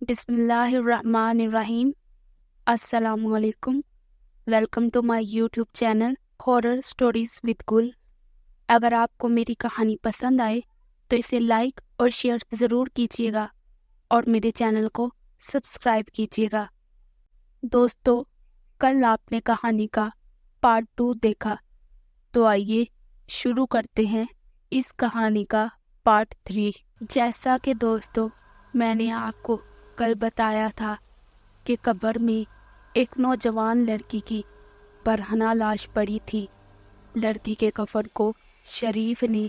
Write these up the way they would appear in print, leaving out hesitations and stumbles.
بسم اللہ الرحمن الرحیم۔ السلام علیکم۔ Welcome to my YouTube channel horror stories with Gul. اگر آپ کو میری کہانی پسند آئے تو اسے لائک اور شیئر ضرور کیجیے گا اور میرے چینل کو سبسکرائب کیجیے گا۔ دوستو، کل آپ نے کہانی کا پارٹ 2 دیکھا، تو آئیے شروع کرتے ہیں اس کہانی کا پارٹ 3۔ جیسا کہ دوستو میں نے آپ کو کل بتایا تھا کہ قبر میں ایک نوجوان لڑکی کی برہنہ لاش پڑی تھی۔ لڑکی کے کفن کو شریف نے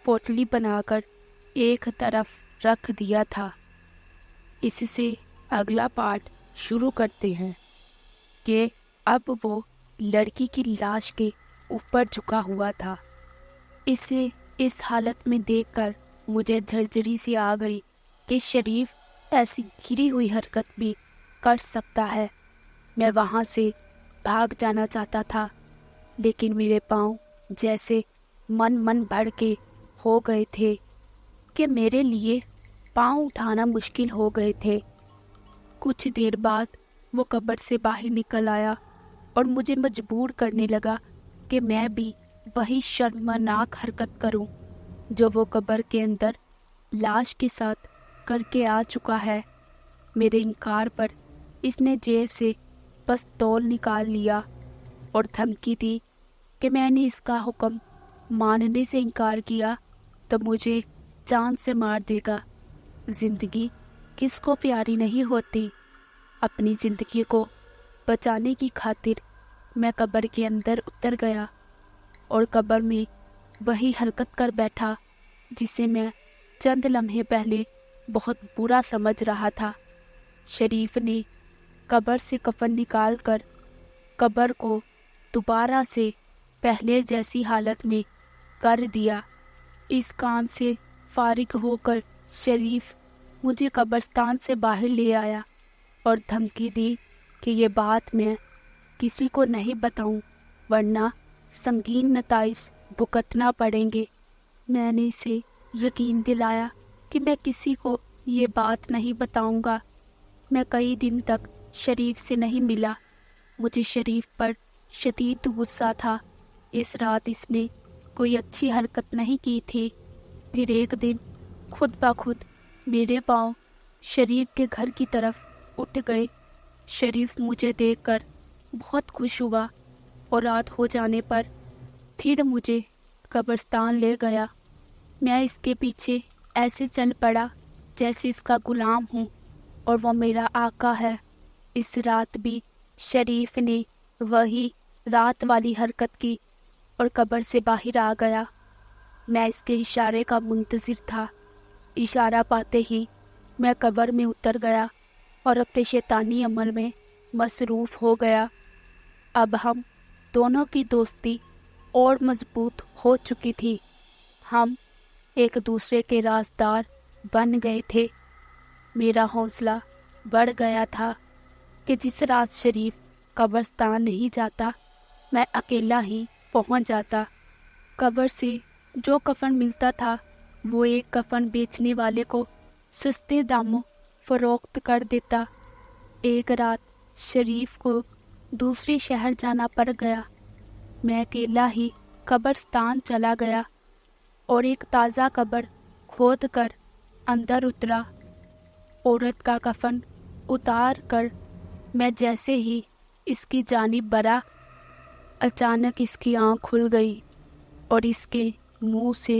پوٹلی بنا کر ایک طرف رکھ دیا تھا۔ اس سے اگلا پارٹ شروع کرتے ہیں کہ اب وہ لڑکی کی لاش کے اوپر جھکا ہوا تھا۔ اسے اس حالت میں دیکھ کر مجھے جھرجھری سی آ گئی کہ شریف ایسی گری ہوئی حرکت بھی کر سکتا ہے۔ میں وہاں سے بھاگ جانا چاہتا تھا، لیکن میرے پاؤں جیسے من بھر کے ہو گئے تھے کہ میرے لیے پاؤں اٹھانا مشکل ہو گئے تھے۔ کچھ دیر بعد وہ قبر سے باہر نکل آیا اور مجھے مجبور کرنے لگا کہ میں بھی وہی شرمناک حرکت کروں جو وہ قبر کے اندر لاش کے ساتھ کر کے آ چکا ہے۔ میرے انکار پر اس نے جیب سے پستول نکال لیا اور دھمکی دی کہ میں نے اس کا حکم ماننے سے انکار کیا تو مجھے جان سے مار دے گا۔ زندگی کس کو پیاری نہیں ہوتی؟ اپنی زندگی کو بچانے کی خاطر میں قبر کے اندر اتر گیا اور قبر میں وہی حرکت کر بیٹھا جسے میں چند لمحے پہلے بہت برا سمجھ رہا تھا۔ شریف نے قبر سے کفن نکال کر قبر کو دوبارہ سے پہلے جیسی حالت میں کر دیا۔ اس کام سے فارغ ہو کر شریف مجھے قبرستان سے باہر لے آیا اور دھمکی دی کہ یہ بات میں کسی کو نہیں بتاؤں ورنہ سنگین نتائج بھگتنا پڑیں گے۔ میں نے اسے یقین دلایا کہ میں کسی کو یہ بات نہیں بتاؤں گا۔ میں کئی دن تک شریف سے نہیں ملا۔ مجھے شریف پر شدید غصہ تھا۔ اس رات اس نے کوئی اچھی حرکت نہیں کی تھی۔ پھر ایک دن خود بخود میرے پاؤں شریف کے گھر کی طرف اٹھ گئے۔ شریف مجھے دیکھ کر بہت خوش ہوا اور رات ہو جانے پر پھر مجھے قبرستان لے گیا۔ میں اس کے پیچھے ایسے چل پڑا جیسے اس کا غلام ہوں اور وہ میرا آقا ہے۔ اس رات بھی شریف نے وہی رات والی حرکت کی اور قبر سے باہر آ گیا۔ میں اس کے اشارے کا منتظر تھا۔ اشارہ پاتے ہی میں قبر میں اتر گیا اور اپنے شیطانی عمل میں مصروف ہو گیا۔ اب ہم دونوں کی دوستی اور مضبوط ہو چکی تھی۔ ہم ایک دوسرے کے رازدار بن گئے تھے۔ میرا حوصلہ بڑھ گیا تھا کہ جس رات شریف قبرستان نہیں جاتا میں اکیلا ہی پہنچ جاتا۔ قبر سے جو کفن ملتا تھا وہ ایک کفن بیچنے والے کو سستے داموں فروخت کر دیتا۔ ایک رات شریف کو دوسرے شہر جانا پڑ گیا۔ میں اکیلا ہی قبرستان چلا گیا اور ایک تازہ قبر کھود کر اندر اترا۔ عورت کا کفن اتار کر میں جیسے ہی اس کی جانب بڑھا، اچانک اس کی آنکھ کھل گئی اور اس کے منہ سے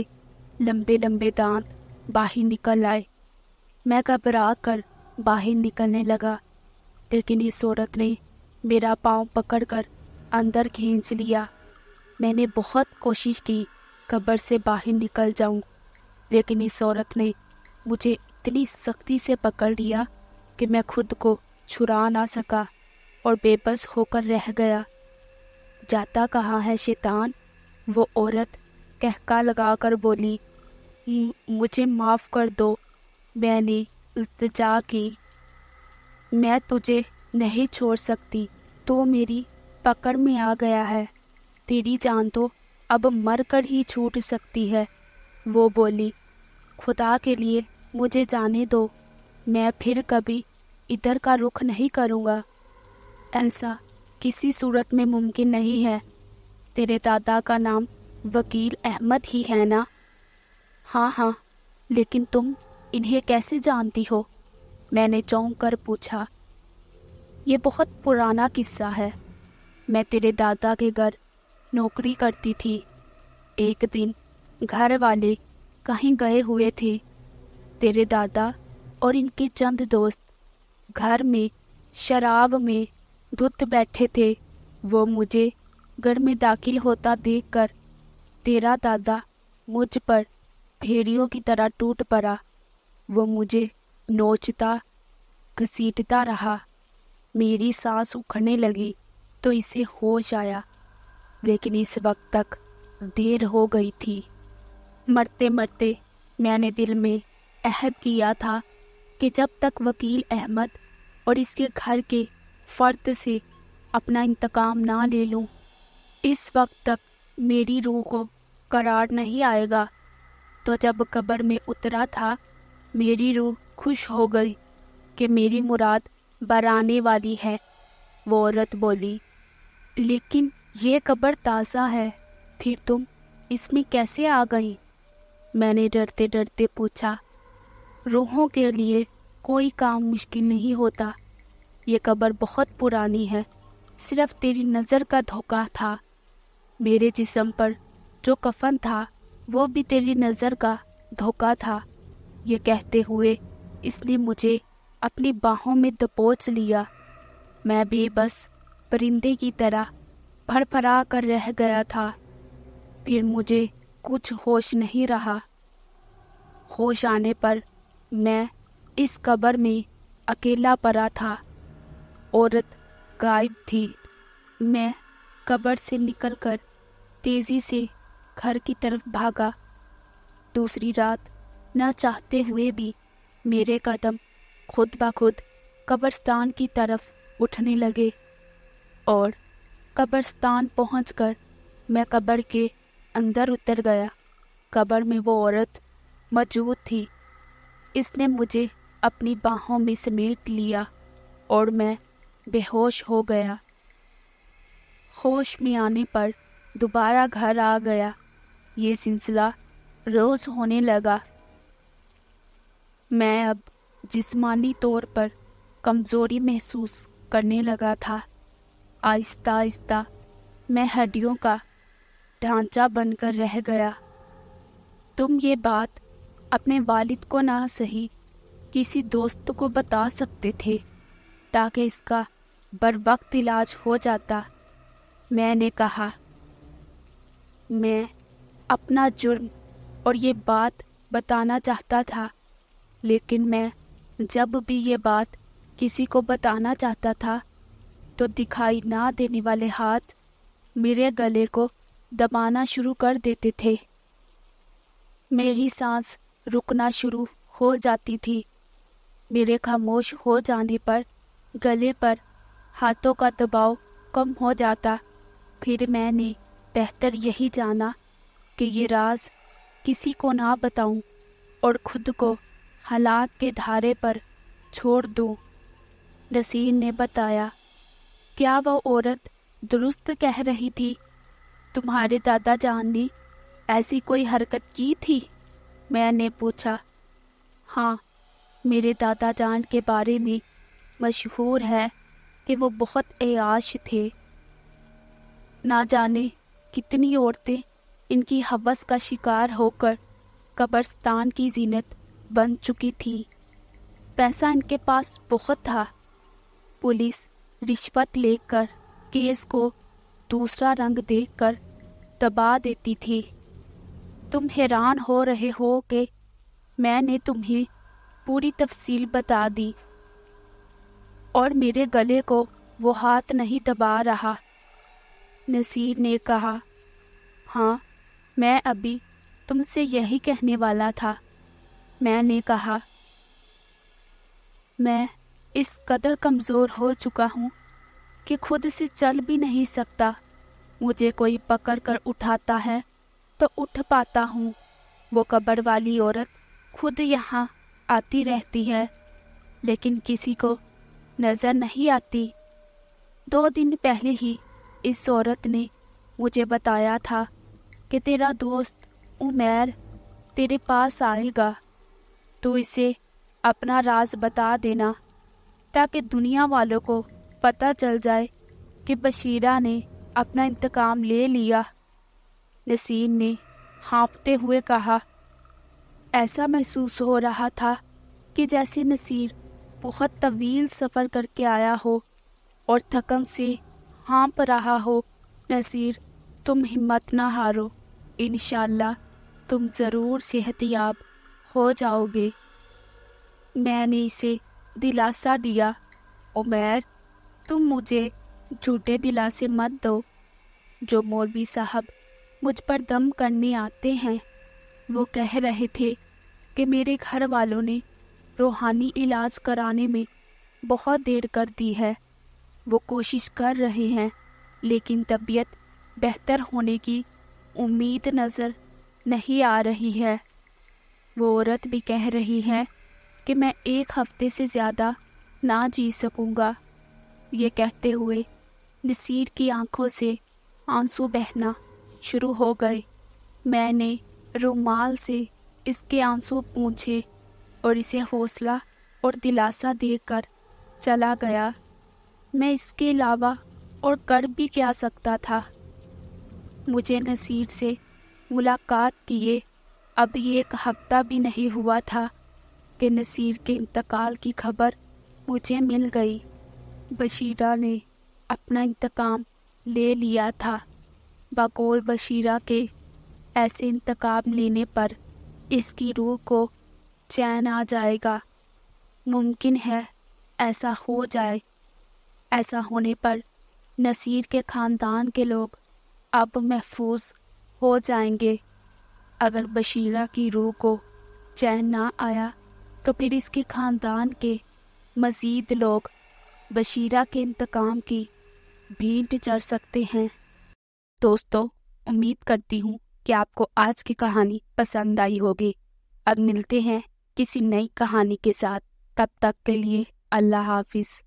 لمبے لمبے دانت باہر نکل آئے۔ میں گھبرا کر باہر نکلنے لگا، لیکن اس عورت نے میرا پاؤں پکڑ کر اندر کھینچ لیا۔ میں نے بہت کوشش کی قبر سے باہر نکل جاؤں، لیکن اس عورت نے مجھے اتنی سختی سے پکڑ لیا کہ میں خود کو چھڑا نہ سکا اور بے بس ہو کر رہ گیا۔ جاتا کہاں ہے شیطان؟ وہ عورت قہقہ لگا کر بولی۔ مجھے معاف کر دو، میں نے التجا کی۔ میں تجھے نہیں چھوڑ سکتی، تو میری پکڑ میں آ گیا ہے۔ تیری جان تو اب مر کر ہی چھوٹ سکتی ہے۔ وہ بولی، خدا کے لیے مجھے جانے دو، میں پھر کبھی ادھر کا رخ نہیں کروں گا۔ ایسا کسی صورت میں ممکن نہیں ہے۔ تیرے دادا کا نام وکیل احمد ہی ہے نا؟ ہاں ہاں، لیکن تم انہیں کیسے جانتی ہو؟ میں نے چونک کر پوچھا۔ یہ بہت پرانا قصہ ہے۔ میں تیرے دادا کے گھر نوکری کرتی تھی۔ ایک دن گھر والے کہیں گئے ہوئے تھے۔ تیرے دادا اور ان کے چند دوست گھر میں شراب میں دھت بیٹھے تھے۔ وہ مجھے گھر میں داخل ہوتا دیکھ کر تیرا دادا مجھ پر بھیڑیوں کی طرح ٹوٹ پڑا۔ وہ مجھے نوچتا گھسیٹتا رہا۔ میری سانس اکھڑنے لگی تو اسے ہوش آیا، لیکن اس وقت تک دیر ہو گئی تھی۔ مرتے مرتے میں نے دل میں عہد کیا تھا کہ جب تک وکیل احمد اور اس کے گھر کے فرد سے اپنا انتقام نہ لے لوں، اس وقت تک میری روح کو قرار نہیں آئے گا۔ تو جب قبر میں اترا تھا، میری روح خوش ہو گئی کہ میری مراد برانے والی ہے۔ وہ عورت بولی، لیکن یہ قبر تازہ ہے، پھر تم اس میں کیسے آ گئی؟ میں نے ڈرتے ڈرتے پوچھا۔ روحوں کے لیے کوئی کام مشکل نہیں ہوتا۔ یہ قبر بہت پرانی ہے، صرف تیری نظر کا دھوکہ تھا۔ میرے جسم پر جو کفن تھا وہ بھی تیری نظر کا دھوکہ تھا۔ یہ کہتے ہوئے اس نے مجھے اپنی باہوں میں دبوچ لیا۔ میں بے بس پرندے کی طرح پھڑ پھڑا کر رہ گیا تھا۔ پھر مجھے کچھ ہوش نہیں رہا۔ ہوش آنے پر میں اس قبر میں اکیلا پڑا تھا۔ عورت غائب تھی۔ میں قبر سے نکل کر تیزی سے گھر کی طرف بھاگا۔ دوسری رات نہ چاہتے ہوئے بھی میرے قدم خود بخود قبرستان کی طرف اٹھنے لگے، اور قبرستان پہنچ کر میں قبر کے اندر اتر گیا۔ قبر میں وہ عورت موجود تھی۔ اس نے مجھے اپنی باہوں میں سمیٹ لیا اور میں بے ہوش ہو گیا۔ ہوش میں آنے پر دوبارہ گھر آ گیا۔ یہ سلسلہ روز ہونے لگا۔ میں اب جسمانی طور پر کمزوری محسوس کرنے لگا تھا۔ آہستہ آہستہ میں ہڈیوں کا ڈھانچہ بن کر رہ گیا۔ تم یہ بات اپنے والد کو نہ سہی کسی دوست کو بتا سکتے تھے تاکہ اس کا بروقت علاج ہو جاتا۔ میں نے کہا، میں اپنا جرم اور یہ بات بتانا چاہتا تھا، لیکن میں جب بھی یہ بات کسی کو بتانا چاہتا تھا تو دکھائی نہ دینے والے ہاتھ میرے گلے کو دبانا شروع کر دیتے تھے۔ میری سانس رکنا شروع ہو جاتی تھی۔ میرے خاموش ہو جانے پر گلے پر ہاتھوں کا دباؤ کم ہو جاتا۔ پھر میں نے بہتر یہی جانا کہ یہ راز کسی کو نہ بتاؤں اور خود کو حالات کے دھارے پر چھوڑ دوں۔ نصیر نے بتایا، کیا وہ عورت درست کہہ رہی تھی؟ تمہارے دادا جان نے ایسی کوئی حرکت کی تھی؟ میں نے پوچھا۔ ہاں، میرے دادا جان کے بارے میں مشہور ہے کہ وہ بہت عیاش تھے۔ نہ جانے کتنی عورتیں ان کی ہوس کا شکار ہو کر قبرستان کی زینت بن چکی تھی۔ پیسہ ان کے پاس بہت تھا۔ پولیس رشوت لے کر کیس کو دوسرا رنگ دیکھ کر دبا دیتی تھی۔ تم حیران ہو رہے ہو کہ میں نے تمہیں پوری تفصیل بتا دی اور میرے گلے کو وہ ہاتھ نہیں دبا رہا۔ نصیر نے کہا، ہاں، میں ابھی تم سے یہی کہنے والا تھا۔ میں نے کہا، میں اس قدر کمزور ہو چکا ہوں کہ خود سے چل بھی نہیں سکتا۔ مجھے کوئی پکڑ کر اٹھاتا ہے تو اٹھ پاتا ہوں۔ وہ قبر والی عورت خود یہاں آتی رہتی ہے، لیکن کسی کو نظر نہیں آتی؟ 2 دن پہلے ہی اس عورت نے مجھے بتایا تھا کہ تیرا دوست عمیر تیرے پاس آئے گا، تو اسے اپنا راز بتا دینا تاکہ دنیا والوں کو پتہ چل جائے کہ بشیرہ نے اپنا انتقام لے لیا۔ نصیر نے ہانپتے ہوئے کہا۔ ایسا محسوس ہو رہا تھا کہ جیسے نصیر بہت طویل سفر کر کے آیا ہو اور تھکن سے ہانپ رہا ہو۔ نصیر، تم ہمت نہ ہارو، انشاءاللہ تم ضرور صحت یاب ہو جاؤ گے۔ میں نے اسے دلاسا دیا۔ عمیر، تم مجھے جھوٹے دلاسے مت دو۔ جو مولوی صاحب مجھ پر دم کرنے آتے ہیں وہ کہہ رہے تھے کہ میرے گھر والوں نے روحانی علاج کرانے میں بہت دیر کر دی ہے۔ وہ کوشش کر رہے ہیں لیکن طبیعت بہتر ہونے کی امید نظر نہیں آ رہی ہے۔ وہ عورت بھی کہہ رہی ہے کہ میں 1 ہفتے سے زیادہ نہ جی سکوں گا۔ یہ کہتے ہوئے نصیر کی آنکھوں سے آنسو بہنا شروع ہو گئے۔ میں نے رومال سے اس کے آنسو پونچھے اور اسے حوصلہ اور دلاسا دے کر چلا گیا۔ میں اس کے علاوہ اور کر بھی کیا سکتا تھا؟ مجھے نصیر سے ملاقات کیے اب یہ 1 ہفتہ بھی نہیں ہوا تھا کہ نصیر کے انتقال کی خبر مجھے مل گئی۔ بشیرہ نے اپنا انتقام لے لیا تھا۔ بقول بشیرہ کے ایسے انتقام لینے پر اس کی روح کو چین آ جائے گا۔ ممکن ہے ایسا ہو جائے۔ ایسا ہونے پر نصیر کے خاندان کے لوگ اب محفوظ ہو جائیں گے۔ اگر بشیرہ کی روح کو چین نہ آیا تو پھر اس کے خاندان کے مزید لوگ بشیرہ کے انتقام کی بھینٹ چڑھ سکتے ہیں۔ دوستو، امید کرتی ہوں کہ آپ کو آج کی کہانی پسند آئی ہوگی۔ اب ملتے ہیں کسی نئی کہانی کے ساتھ، تب تک کے لیے اللہ حافظ۔